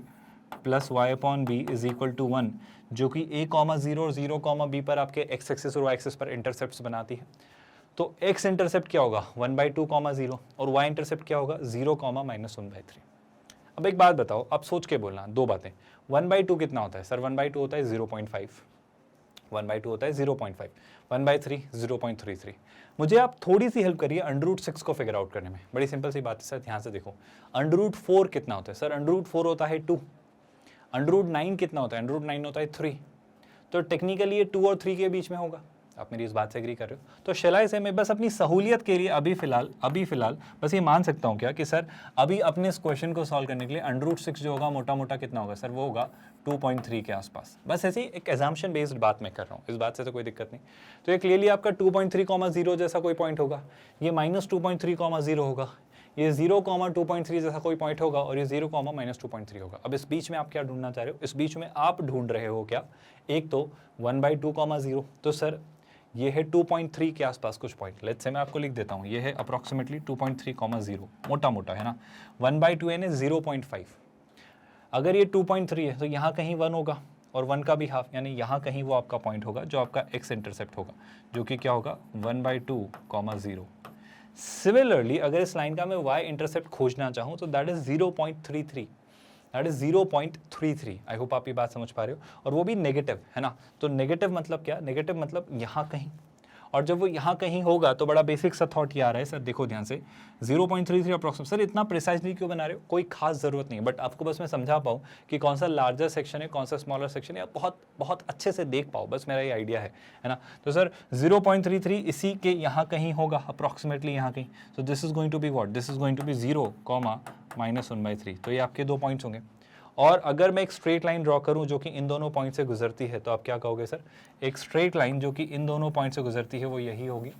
plus y/b is equal to 1, जो कि a, 0 और 0, b पर आपके x एक्सिस और y एक्सिस पर इंटरसेप्ट बनाती है। तो x इंटरसेप्ट क्या होगा, 1/2, और y इंटरसेप्ट क्या होगा, 0, -1/3। अब एक बात बताओ, आप सोच के बोलना, दो बातें। 1/2 कितना होता है सर? 1/2 होता है 0.5, 1/2 होता है 0.5, 1/3 0.33। मुझे आप थोड़ी सी हेल्प करिए √6 को फिगर आउट करने में। बड़ी सिंपल सी बात है सर, ध्यान से देखो। √4 कितना होता है सर? √4 होता है 2। √9 कितना होता है? √9 होता है 3। तो टेक्निकली ये 2 और 3 के बीच में होगा। आप मेरी इस बात से एग्री कर रहे हो? तो शैलाई से मैं बस अपनी सहूलियत के लिए अभी फिलहाल बस ये मान सकता हूँ क्या कि सर अभी अपने इस क्वेश्चन को सॉल्व करने के लिए √6 जो होगा मोटा मोटा कितना होगा सर? वो होगा 2.3 के आसपास। बस ऐसी एक एग्जाम्पशन बेस्ड बात मैं कर रहा हूँ, इस बात से तो कोई दिक्कत नहीं। तो ये क्लियरली आपका 2.3, जैसा कोई पॉइंट होगा, ये -2.3, होगा, ये 0, 2.3 जैसा कोई पॉइंट होगा, और ये 0, -2.3 होगा। अब इस बीच में आप क्या ढूंढना चाह रहे हो? इस बीच में आप ढूंढ रहे हो क्या, एक तो 1/2, तो सर ये है 2.3 के आसपास कुछ पॉइंट। लेट्स से मैं आपको लिख देता हूँ, ये है अप्रॉक्सीमेटली 2.3, मोटा मोटा, है ना। 1/2 यानी 0.5। अगर ये 2.3 है तो यहाँ कहीं 1 होगा, और 1 का भी हाफ, यानी यहाँ कहीं वो आपका पॉइंट होगा जो आपका x इंटरसेप्ट होगा, जो कि क्या होगा, 1/2, 0। सिमिलरली अगर इस लाइन का मैं y इंटरसेप्ट खोजना चाहूँ तो that is 0.33, that is 0.33। I hope आप ये बात समझ पा रहे हो, और वो भी नेगेटिव, है ना। तो नेगेटिव मतलब क्या? नेगेटिव मतलब यहाँ कहीं, और जब वो यहाँ कहीं होगा तो बड़ा बेसिक सा थॉट ये आ रहा है सर, देखो ध्यान से, 0.33 अप्रॉक्सिमेट। सर इतना प्रिसाइजली क्यों बना रहे हो? कोई खास जरूरत नहीं है, बट आपको बस मैं समझा पाऊँ कि कौन सा लार्जर सेक्शन है, कौन सा स्मॉलर सेक्शन है, आप बहुत बहुत अच्छे से देख पाओ, बस मेरा ये आइडिया है ना। तो सर 0.33 इसी के यहाँ कहीं होगा, अप्रॉक्सीमेटली यहाँ कहीं। So this is going to be what, this is going to be 0, -1/3। तो ये आपके दो पॉइंट्स होंगे। और अगर मैं एक स्ट्रेट लाइन ड्रॉ करूं जो कि इन दोनों पॉइंट से गुजरती है, तो आप क्या कहोगे सर? एक स्ट्रेट लाइन जो कि इन दोनों पॉइंट से गुजरती है वो यही होगी।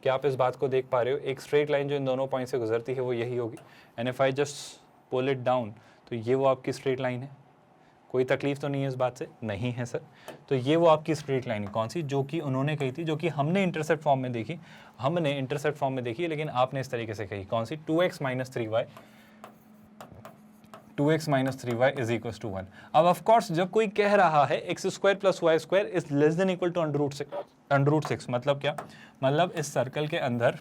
क्या आप इस बात को देख पा रहे हो? एक स्ट्रेट लाइन जो इन दोनों पॉइंट से गुजरती है वो यही होगी। And if I just pull it down, तो ये वो आपकी स्ट्रेट लाइन है। कोई तकलीफ तो नहीं है इस बात से? नहीं है सर। तो ये वो आपकी स्ट्रेट लाइन है, कौन सी? जो कि उन्होंने कही थी, जो कि हमने इंटरसेप्ट फॉर्म में देखी, लेकिन आपने इस तरीके से कही, कौन सी? 2x minus 3y, 2x minus 3y is equal to 1। अब ऑफकोर्स जब कोई कह रहा है x square plus y square is less than equal to under root six, मतलब क्या? मतलब इस सर्कल के अंदर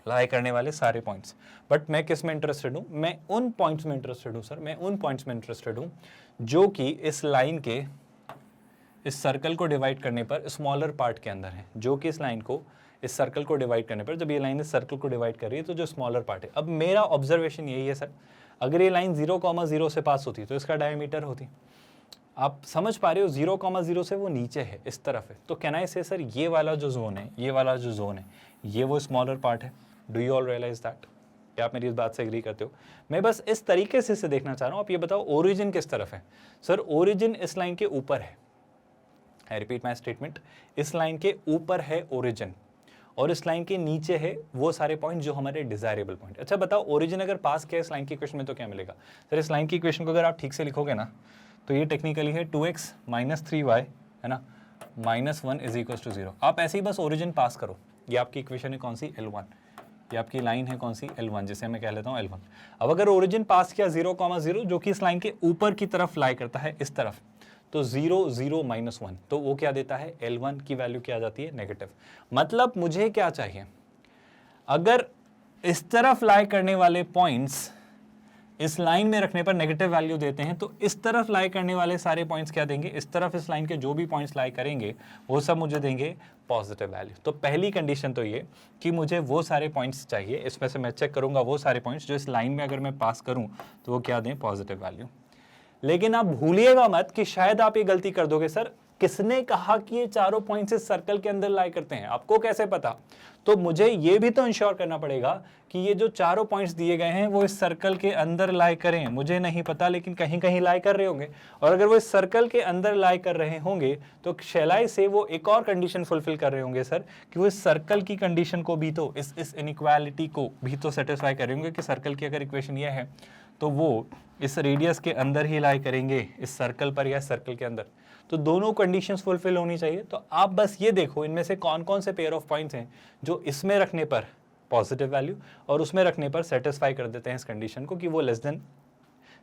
लाई करने वाले सारे पॉइंट्स। बट मैं किस में इंटरेस्टेड हूं? मैं उन पॉइंट्स में इंटरेस्टेड हूं सर, मैं उन पॉइंट्स में इंटरेस्टेड हूं जो कि इस लाइन के, इस सर्कल को डिवाइड करने पर स्मॉलर पार्ट के अंदर है, जो कि इस लाइन को, इस सर्कल को डिवाइड करने पर, जब ये लाइन इस सर्कल को डिवाइड कर रही है तो जो स्मॉलर पार्ट है। अब मेरा ऑब्जर्वेशन यही है सर, अगर ये लाइन 0,0 से पास होती तो इसका डायमीटर होती। आप समझ पा रहे हो? 0,0 से वो नीचे है, इस तरफ है, तो कैन आई से सर ये वाला जो जोन है, ये वाला जो जोन है, ये वो स्मॉलर पार्ट है। Do you all realise that? क्या आप मेरी इस बात से एग्री करते हो? मैं बस इस तरीके से इसे देखना चाह रहा हूँ। आप ये बताओ ओरिजिन किस तरफ है? सर ओरिजिन इस लाइन के ऊपर है। आई रिपीट माई स्टेटमेंट, इस लाइन के ऊपर है ओरिजिन, और इस लाइन के नीचे है वो सारे पॉइंट जो हमारे डिजायरेबल पॉइंट। अच्छा बताओ, ओरिजिन अगर पास किया इस लाइन की इक्वेशन में तो क्या मिलेगा? सर इस लाइन की इक्वेशन को अगर आप ठीक से लिखोगे ना, तो ये टेक्निकली है 2x माइनस 3y, है ना, माइनस 1 इज इक्वल टू 0। आप ऐसे ही बस ओरिजिन पास करो। ये आपकी इक्वेशन है कौन सी? L1। ये आपकी लाइन है कौन सी? L1, जिसे मैं कह लेता हूँ L1। अब अगर ओरिजिन पास किया 0,0 जो कि इस लाइन के ऊपर की तरफ लाई करता है, इस तरफ, तो 0 0 माइनस 1, तो वो क्या देता है? L1 की वैल्यू क्या आ जाती है? नेगेटिव। मतलब मुझे क्या चाहिए? अगर इस तरफ लाई करने वाले पॉइंट्स इस लाइन में रखने पर नेगेटिव वैल्यू देते हैं, तो इस तरफ लाई करने वाले सारे पॉइंट्स क्या देंगे? इस तरफ इस लाइन के जो भी पॉइंट्स लाई करेंगे वो सब मुझे देंगे पॉजिटिव वैल्यू। तो पहली कंडीशन तो ये कि मुझे वो सारे पॉइंट्स चाहिए, इसमें से मैं चेक करूंगा वो सारे पॉइंट्स जो इस लाइन में अगर मैं पास करूं तो वो क्या दें? Positive value. लेकिन आप भूलिएगा मत कि शायद आप ये गलती कर दोगे, सर किसने कहा कि ये चारों पॉइंट्स इस सर्कल के अंदर लाई करते हैं? आपको कैसे पता? तो मुझे ये भी तो इंश्योर करना पड़ेगा कि ये जो चारों पॉइंट्स दिए गए हैं वो इस सर्कल के अंदर लाई करें। मुझे नहीं पता, लेकिन कहीं कहीं लाई कर रहे होंगे, और अगर वो इस सर्कल के अंदर लाई कर रहे होंगे तो शैलाई से वो एक और कंडीशन फुलफिल कर रहे होंगे सर, कि वो इस सर्कल की कंडीशन को भी तो, इस इनइक्वालिटी को भी तो सेटिस्फाई कर रहे होंगे कि सर्कल की अगर इक्वेशन ये है तो वो इस रेडियस के अंदर ही लाई करेंगे, इस सर्कल पर या सर्कल के अंदर। तो दोनों कंडीशंस फुलफिल होनी चाहिए। तो आप बस ये देखो इनमें से कौन कौन से पेयर ऑफ पॉइंट्स हैं जो इसमें रखने पर पॉजिटिव वैल्यू और उसमें रखने पर सेटिस्फाई कर देते हैं इस कंडीशन को कि वो लेस देन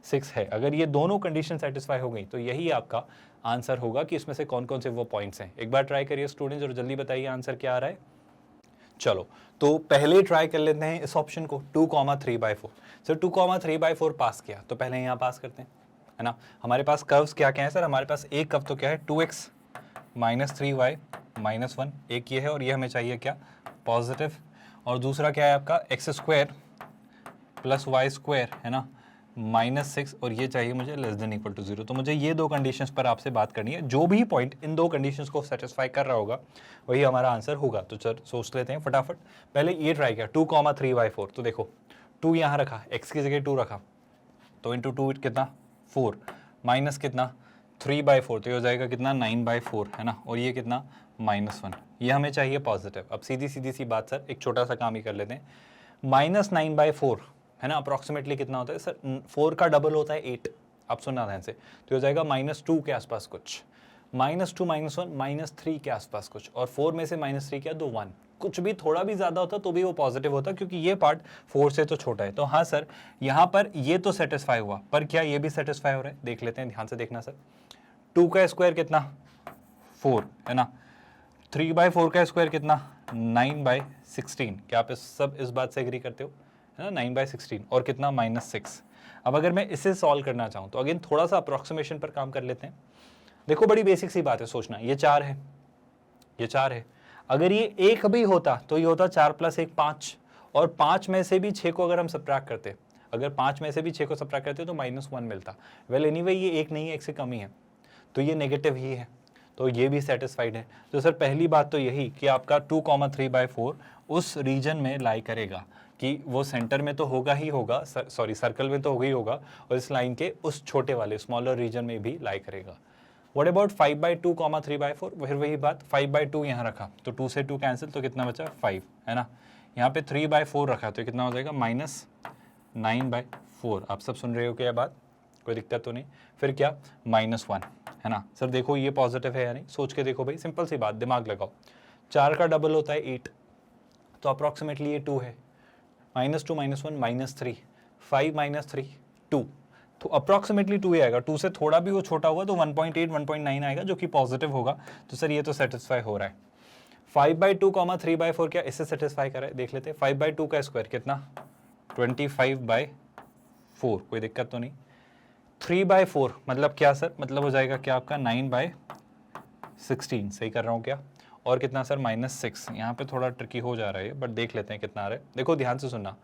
6 है। अगर ये दोनों कंडीशन सेटिस्फाई हो गई तो यही आपका आंसर होगा कि इसमें से कौन कौन से वो पॉइंट्स हैं। एक बार ट्राई करिए स्टूडेंट्स और जल्दी बताइए आंसर क्या आ रहा है। चलो तो पहले ट्राई कर लेते हैं इस ऑप्शन को, 2,3/4। सर 2,3/4 पास किया तो पहले यहाँ पास करते हैं, है ना। हमारे पास कर्व्स क्या क्या है सर? हमारे पास एक कर्व तो क्या है? 2x माइनस 3y माइनस 1, एक ये है, और ये हमें चाहिए क्या? पॉजिटिव। और दूसरा क्या है आपका? X square plus y square, है ना, -6, और ये चाहिए मुझे लेस देन इक्वल टू 0। तो मुझे ये दो कंडीशंस पर आपसे बात करनी है। जो भी पॉइंट इन दो कंडीशंस को सेटिस्फाई कर रहा होगा वही हमारा आंसर होगा। तो चल सोच लेते हैं फटाफट। पहले ये ट्राई किया 2,3/4, तो देखो 2 यहाँ रखा, x की जगह 2 रखा, तो इंटू 2 कितना? 4, माइनस कितना? 3/4, तो ये हो जाएगा कितना? 9/4, है ना, और ये कितना? -1। ये हमें चाहिए पॉजिटिव। अब सीधी सीधी सी बात सर, एक छोटा सा काम ही कर लेते हैं। -9/4, है ना, अप्रॉक्सीमेटली कितना होता है सर? 4 का डबल होता है 8। आप सुनना ध्यान से, तो हो जाएगा -2 के आसपास कुछ, -2 -1 -3 के आसपास कुछ, और 4 में से -3 क्या? 2 1। कुछ भी थोड़ा भी ज्यादा होता तो भी वो पॉजिटिव होता, क्योंकि ये पार्ट 4 से तो छोटा है। तो हाँ सर, यहाँ पर ये तो सेटिस्फाई हुआ, पर क्या ये भी सेटिस्फाई हो रहा है? देख लेते हैं, ध्यान से देखना सर। 2 का स्क्वायर कितना? 4, है ना। 3/4 का स्क्वायर कितना? 9/16। क्या आप इस बात से एग्री करते हो? है ना, 9/16, और कितना? -6। अब अगर मैं इसे सॉल्व करना चाहूँ तो अगेन थोड़ा सा अप्रोक्सीमेशन पर काम कर लेते हैं। देखो बड़ी बेसिक सी बात है, सोचना, ये 4 है, ये 4 है। अगर ये 1 भी होता तो ये होता 4 + 1 5, और 5 में से भी 6 को अगर हम सब्ट्रैक्ट करते, अगर 5 में से भी 6 को सब्ट्रैक्ट करते तो -1 मिलता। वेल एनीवे ये 1 नहीं है, 1 से कम ही है, तो ये नेगेटिव ही है, तो ये भी सेटिस्फाइड है। तो सर पहली बात तो यही कि आपका 2,3/4 उस रीजन में लाई करेगा कि वो सेंटर में तो होगा ही होगा, सॉरी सर्कल में तो होगा ही होगा, और इस लाइन के उस छोटे वाले स्मॉलर रीजन में भी लाई करेगा। What about 5/2, 3/4? फिर वही बात, 5/2 यहाँ रखा तो 2 से 2 कैंसिल, तो कितना बचा 5, है ना। यहाँ पे 3/4 रखा तो कितना हो जाएगा -9/4। आप सब सुन रहे हो क्या बात, कोई दिक्कत तो नहीं। फिर क्या -1, है ना। सर देखो ये पॉजिटिव है या नहीं, सोच के देखो भाई, सिंपल सी बात, दिमाग लगाओ। 4 का डबल होता है 8, तो अप्रॉक्सीमेटली ये 2 है। -2 -1 -3, 5 -3 2, तो अप्रॉक्सीमेटली 2 ही आएगा। 2 से थोड़ा भी वो छोटा हुआ तो 1.8 1.9 आएगा, जो कि पॉजिटिव होगा। तो सर ये तो सेटिस्फाई हो रहा है। 5/2, 3/4 क्या इससे सेटिस्फाई कर रहा है, देख लेते हैं। 5/2 का स्क्वायर कितना 25/4, कोई दिक्कत तो नहीं। 3/4 मतलब क्या सर, मतलब हो जाएगा क्या आपका 9/16, सही कर रहा हूँ क्या। और कितना सर -6, यहाँ पे थोड़ा ट्रिकी हो जा रहा है बट देख लेते हैं कितना आ रहा है। देखो ध्यान से सुनना,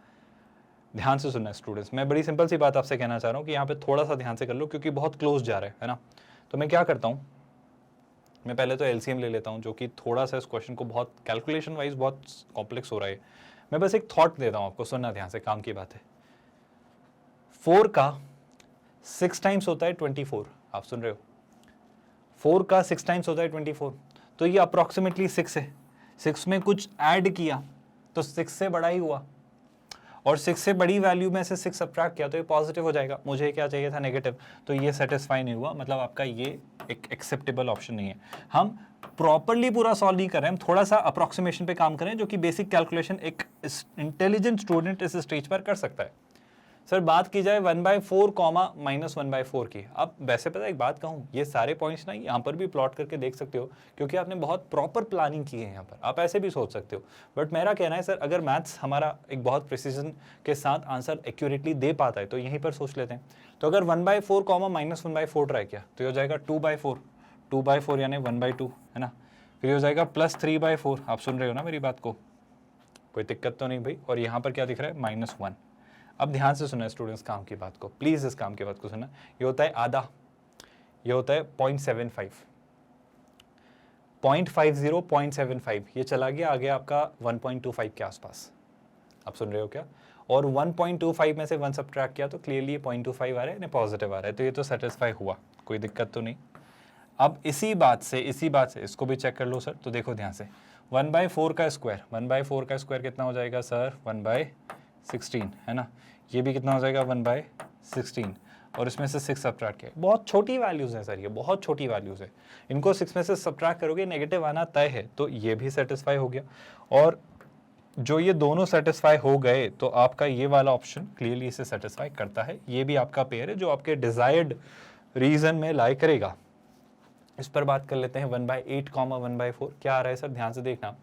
ध्यान से सुनना स्टूडेंट्स, मैं बड़ी सिंपल सी बात आपसे कहना चाह रहा हूँ कि यहाँ पे थोड़ा सा ध्यान से कर लो, क्योंकि बहुत क्लोज जा रहा है ना। तो मैं क्या करता हूँ, मैं पहले तो एलसीएम ले लेता हूँ, जो कि थोड़ा सा इस क्वेश्चन को बहुत कैलकुलेशन वाइज बहुत कॉम्प्लेक्स हो रहा है। मैं बस एक थॉट देता हूँ आपको, सुनना ध्यान से, काम की बात है। 4 का 6 टाइम्स होता है 24, आप सुन रहे हो, 4 का 6 टाइम्स होता है 24, तो ये अप्रॉक्सीमेटली 6 है। 6 में कुछ ऐड किया तो 6 से बड़ा ही हुआ, और 6 से बड़ी वैल्यू में से 6 सब्ट्रैक्ट किया तो ये पॉजिटिव हो जाएगा। मुझे क्या चाहिए था, नेगेटिव, तो ये सेटिस्फाई नहीं हुआ, मतलब आपका ये एक एक्सेप्टेबल ऑप्शन नहीं है। हम प्रॉपरली पूरा सॉल्व नहीं कर रहे हैं, हम थोड़ा सा अप्रॉक्सीमेशन पे काम करें, जो कि बेसिक कैलकुलेशन एक इंटेलिजेंट स्टूडेंट इस स्टेज पर कर सकता है। सर बात की जाए 1/4 -1/4 की, अब वैसे पता एक बात कहूँ, ये सारे पॉइंट्स ना यहाँ पर भी प्लॉट करके देख सकते हो, क्योंकि आपने बहुत प्रॉपर प्लानिंग की है यहाँ पर, आप ऐसे भी सोच सकते हो। बट मेरा कहना है सर, अगर मैथ्स हमारा एक बहुत प्रिसीजन के साथ आंसर एक्यूरेटली दे पाता है तो यहीं पर सोच लेते हैं। तो अगर 1/4 -1/4 ट्राई किया तो ये हो जाएगा 2/4, 2/4 यानी 1/2, है ना। फिर हो जाएगा +3/4, आप सुन रहे हो ना मेरी बात को, कोई दिक्कत तो नहीं भाई। और यहाँ पर क्या दिख रहा है -1। अब ध्यान से सुना स्टूडेंट्स काम की बात को, प्लीज़ इस काम की बात को सुना। ये होता है आधा, ये होता है 0.75, 0.50, 0.75, ये चला गया आगे आपका 1.25 के आसपास, आप सुन रहे हो क्या। और 1.25 में से 1 सब्ट्रैक्ट किया तो क्लियरली ये 0.25 आ रहा है, यानी पॉजिटिव आ रहा है, तो ये तो सेटिस्फाई हुआ, कोई दिक्कत तो नहीं। अब इसी बात से इसको भी चेक कर लो सर, तो देखो ध्यान से, 1/4 का स्क्वायर, 1/4 का स्क्वायर कितना हो जाएगा सर 1/16, है ना। ये भी कितना हो जाएगा 1/16, और इसमें से 6 सब्ट्रैक्ट किया। बहुत छोटी वैल्यूज़ हैं सर, ये बहुत छोटी वैल्यूज़ है, इनको 6 में से सब्ट्रैक्ट करोगे नेगेटिव आना तय है, तो ये भी सेटिस्फाई हो गया। और जो ये दोनों सेटिस्फाई हो गए तो आपका ये वाला ऑप्शन क्लियरली इसे सेटिस्फाई करता है। ये भी आपका पेयर है जो आपके डिजायर्ड रीजन में लाई करेगा। इस पर बात कर लेते हैं 1/8, 1/4 क्या आ रहा है सर, ध्यान से देखना।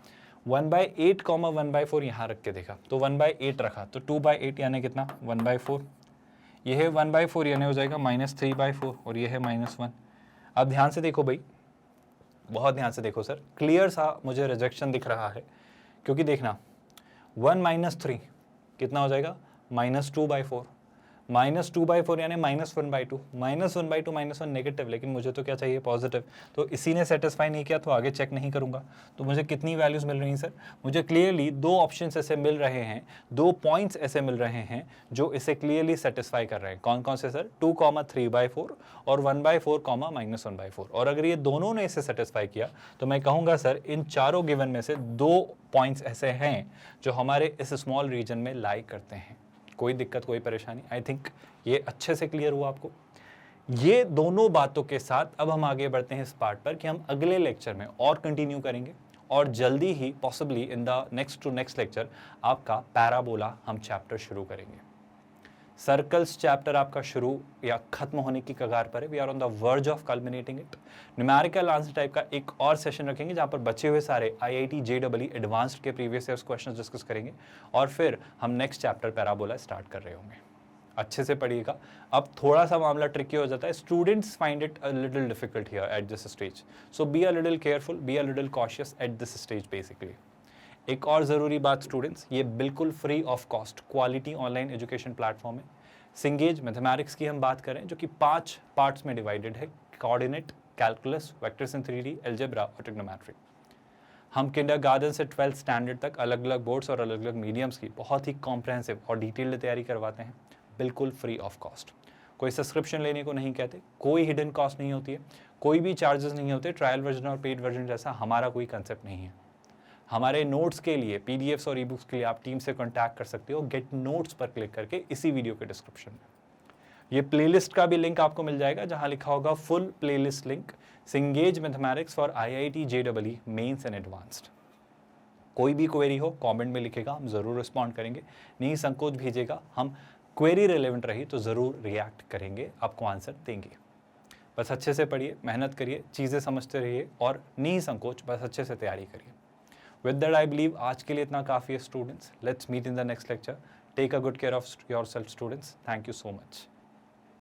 1/8, 1/4 यहाँ रख के देखा तो 1/8 रखा तो 2/8 यानी कितना 1/4, ये है 1/4 यानी हो जाएगा -3/4, और ये है -1। अब ध्यान से देखो भाई, बहुत ध्यान से देखो सर, क्लियर सा मुझे रिजेक्शन दिख रहा है, क्योंकि देखना 1 - 3 कितना हो जाएगा -2/4, -2/4 यानी -1/2, -1/2 -1 नेगेटिव, लेकिन मुझे तो क्या चाहिए पॉजिटिव, तो इसी ने सेटिस्फाई नहीं किया तो आगे चेक नहीं करूंगा। तो मुझे कितनी वैल्यूज मिल रही हैं सर, मुझे क्लियरली 2 ऑप्शंस ऐसे मिल रहे हैं, 2 पॉइंट्स ऐसे मिल रहे हैं जो इसे क्लियरली सेटिस्फाई कर रहे हैं। कौन कौन से सर, 2, 3/4 और 1/4, -1/4। और अगर ये दोनों ने इसे सेटिस्फाई किया तो मैं कहूँगा सर इन चारों गिवन में से 2 पॉइंट्स ऐसे हैं जो हमारे इस स्मॉल रीजन में लाई करते हैं। कोई दिक्कत, कोई परेशानी, आई थिंक ये अच्छे से क्लियर हुआ आपको। ये दोनों बातों के साथ अब हम आगे बढ़ते हैं इस पार्ट पर कि हम अगले लेक्चर में और कंटिन्यू करेंगे, और जल्दी ही possibly in the next to next lecture आपका पैराबोला हम चैप्टर शुरू करेंगे। सर्कल्स चैप्टर आपका शुरू या खत्म होने की कगार पर है, we are on the verge of culminating it. Numerical answer type का एक और सेशन रखेंगे जहां पर बचे हुए सारे IIT JEE एडवांस्ड के प्रीवियस ईयर्स क्वेश्चंस डिस्कस करेंगे, और फिर हम नेक्स्ट चैप्टर पैराबोला स्टार्ट कर रहे होंगे। अच्छे से पढ़िएगा। अब थोड़ा सा मामला ट्रिकी हो जाता है, students find it a little difficult here at this stage, so be a little careful, be a little cautious at this stage basically. एक और ज़रूरी बात स्टूडेंट्स, ये बिल्कुल free of cost quality online education platform है। सिंगेज mathematics की हम बात करें जो कि 5 पार्ट्स में डिवाइडेड है, coordinate, calculus, vectors in 3D, algebra और ट्रिग्नोमेट्री। हम किंडरगार्टन से 12th स्टैंडर्ड तक अलग अलग बोर्ड्स और अलग अलग मीडियम्स की बहुत ही कॉम्प्रहेंसिव और डिटेल्ड तैयारी करवाते हैं, बिल्कुल फ्री ऑफ कॉस्ट। कोई सब्सक्रिप्शन लेने को नहीं कहते, कोई हिडन कॉस्ट नहीं होती है, कोई भी चार्जेस नहीं होते। ट्रायल वर्जन और पेड वर्जन जैसा हमारा कोई कंसेप्ट नहीं है। हमारे नोट्स के लिए, पीडीएफ्स और ई बुक्स के लिए आप टीम से कॉन्टैक्ट कर सकते हो गेट नोट्स पर क्लिक करके इसी वीडियो के डिस्क्रिप्शन में। ये प्लेलिस्ट का भी लिंक आपको मिल जाएगा जहां लिखा होगा full playlist link सिंगेज mathematics for IIT JEE mains and advanced. कोई भी क्वेरी हो कमेंट में लिखेगा, हम ज़रूर रिस्पॉन्ड करेंगे। नहीं संकोच भेजेगा, हम क्वेरी रिलेवेंट रही तो ज़रूर रिएक्ट करेंगे, आपको आंसर देंगे। बस अच्छे से पढ़िए, मेहनत करिए, चीज़ें समझते रहिए और नहीं संकोच, बस अच्छे से तैयारी करिए। विद दैट आई बिलीव आज के लिए इतना काफ़ी है students. Let's meet in the next lecture. Take a good care of your self students. Thank you so much.